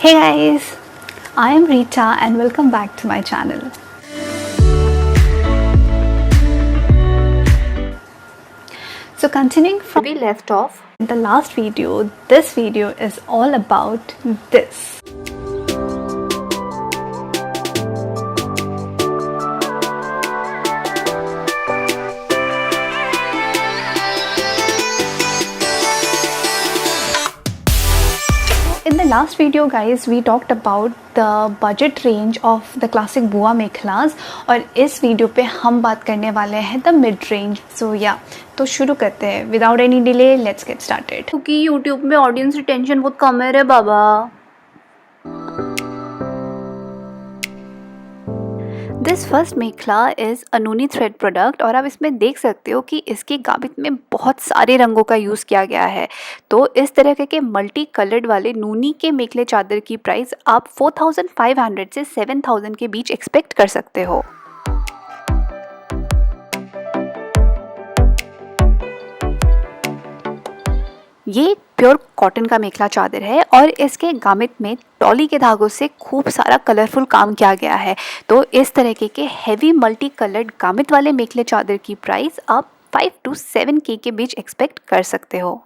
Hey guys, I am Rita and welcome back to my channel. So continuing from where we left off in the last video, this video is all about this. In the last video guys, we talked about the budget range of the classic बुआ मेखलास और इस video पे हम बात करने वाले हैं the mid range. सो या तो शुरू करते हैं without any delay. Let's get started. क्योंकि यूट्यूब में ऑडियंस रिटेंशन बहुत कम है रे बाबा. This first mekhela is a nooni thread product और आप इसमें देख सकते हो कि इसके गाबित में बहुत सारे रंगों का यूज़ किया गया है. तो इस तरह के मल्टी कलर्ड वाले नूनी के मेखले चादर की प्राइस आप 4500 से 7000 के बीच एक्सपेक्ट कर सकते हो. ये प्योर कॉटन का मेखला चादर है और इसके गामित में टॉली के धागों से खूब सारा कलरफुल काम किया गया है. तो इस तरह के हैवी मल्टी कलर्ड गामित वाले मेखले चादर की प्राइस आप 5 to 7K के बीच एक्सपेक्ट कर सकते हो.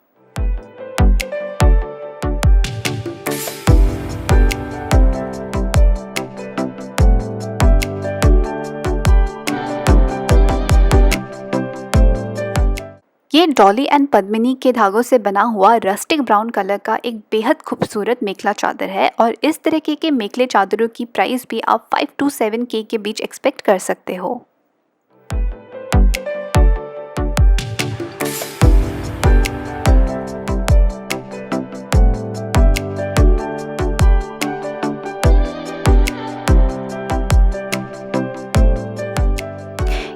ये डॉली एंड पद्मिनी के धागों से बना हुआ रस्टिक ब्राउन कलर का एक बेहद खूबसूरत मेखला चादर है और इस तरह के मेखले चादरों की प्राइस भी आप 5 to 7K के बीच एक्सपेक्ट कर सकते हो.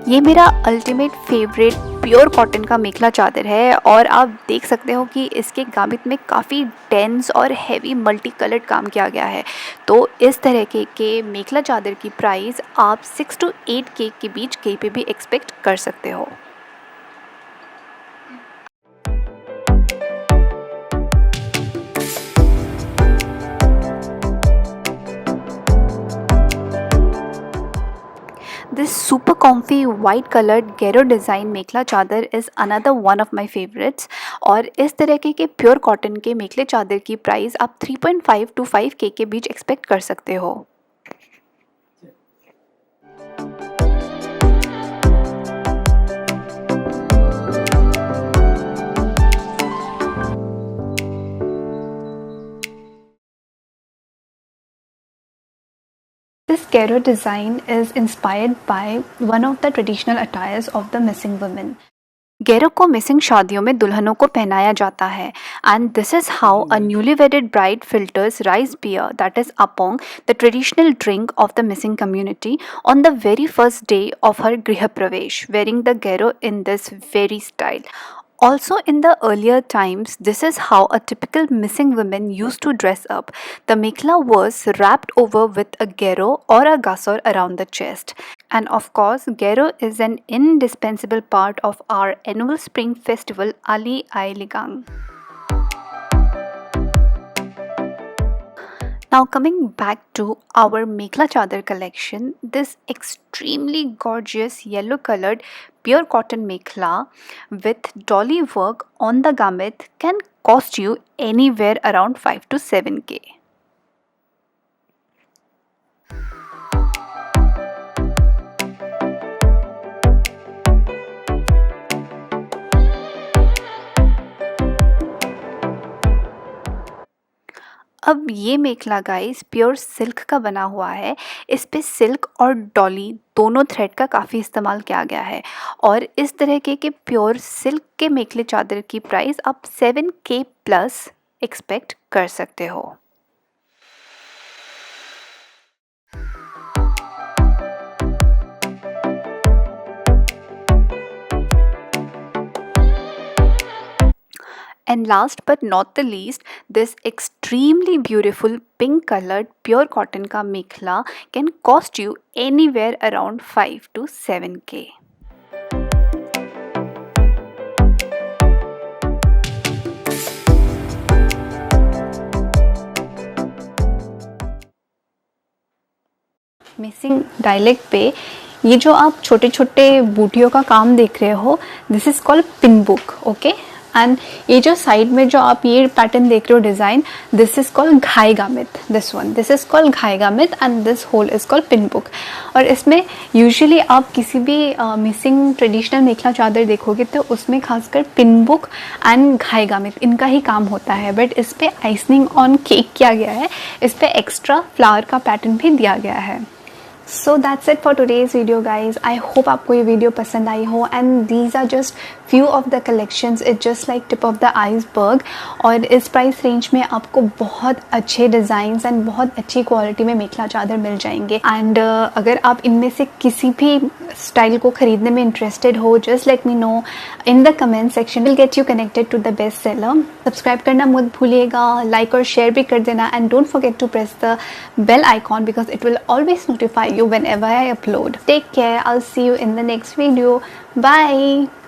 ये मेरा अल्टीमेट फेवरेट प्योर कॉटन का मेखला चादर है और आप देख सकते हो कि इसके गामित में काफ़ी डेंस और हैवी मल्टी कलर्ड काम किया गया है. तो इस तरह के मेखला चादर की प्राइस आप 6 to 8K के बीच कहीं पे भी एक्सपेक्ट कर सकते हो. This super comfy white colored Gero design मेखला चादर is another one of my favorites और इस तरह के प्योर कॉटन के मेखले चादर की प्राइस आप 3.5 to 5K के बीच एक्सपेक्ट कर सकते हो. This Gero design is inspired by one of the traditional attires of the missing women. Gero को मिसिंग शादियों में दुल्हनों को पहनाया जाता है and this is how a newly wedded bride filters rice beer, that is appong, the traditional drink of the missing community, on the very first day of her griha pravesh, wearing the Gero in this very style. Also in the earlier times, this is how a typical missing woman used to dress up. The mekhla was wrapped over with a gero or a gasor around the chest. And of course, gero is an indispensable part of our annual spring festival Ali Aye Ligang. Now coming back to our mekhla chadar collection, this extremely gorgeous yellow colored pure cotton mekhla with dolly work on the gamut can cost you anywhere around 5 to 7K. अब ये मेखला guys pure silk का बना हुआ है. इस पे silk और डॉली दोनों थ्रेड का काफ़ी इस्तेमाल किया गया है और इस तरह के प्योर सिल्क के मेखले चादर की प्राइस आप 7K प्लस एक्सपेक्ट कर सकते हो. And last but not the least, this extremely beautiful pink colored pure cotton ka mekhla can cost you anywhere around 5 to 7K. Missing dialect पे ये जो आप छोटे छोटे बूटियों का काम देख रहे हो, this is called pin book, okay. And ये जो साइड में जो आप ये पैटर्न देख रहे हो डिजाइन, दिस इज कॉल्ड घाई गामित, दिस इज कॉल्ड घाई गामित and this hole is called pin book. और इसमें यूजुअली आप किसी भी मिसिंग ट्रेडिशनल मेखला चादर देखोगे तो उसमें खासकर पिन बुक एंड घाई गामित इनका ही काम होता है, बट इस पे आइसनिंग ऑन केक किया गया है, इस पे एक्स्ट्रा फ्लावर का पैटर्न भी दिया गया है। So that's it for today's video guys. I hope आपको ये वीडियो पसंद आई हो and these are just few of the collections, it just like tip of the iceberg. और इस प्राइस रेंज में आपको बहुत अच्छे डिज़ाइंस एंड बहुत अच्छी क्वालिटी में मेखला चादर मिल जाएंगे। एंड अगर आप इनमें से किसी भी स्टाइल को खरीदने में इंटरेस्टेड हो, just let me know in the comment section, will get you connected to the best seller. Subscribe करना मत भूलिएगा, लाइक और शेयर भी कर देना and don't forget to press the bell icon because it will always notify you whenever I upload. Take care. I'll see you in the next video. Bye.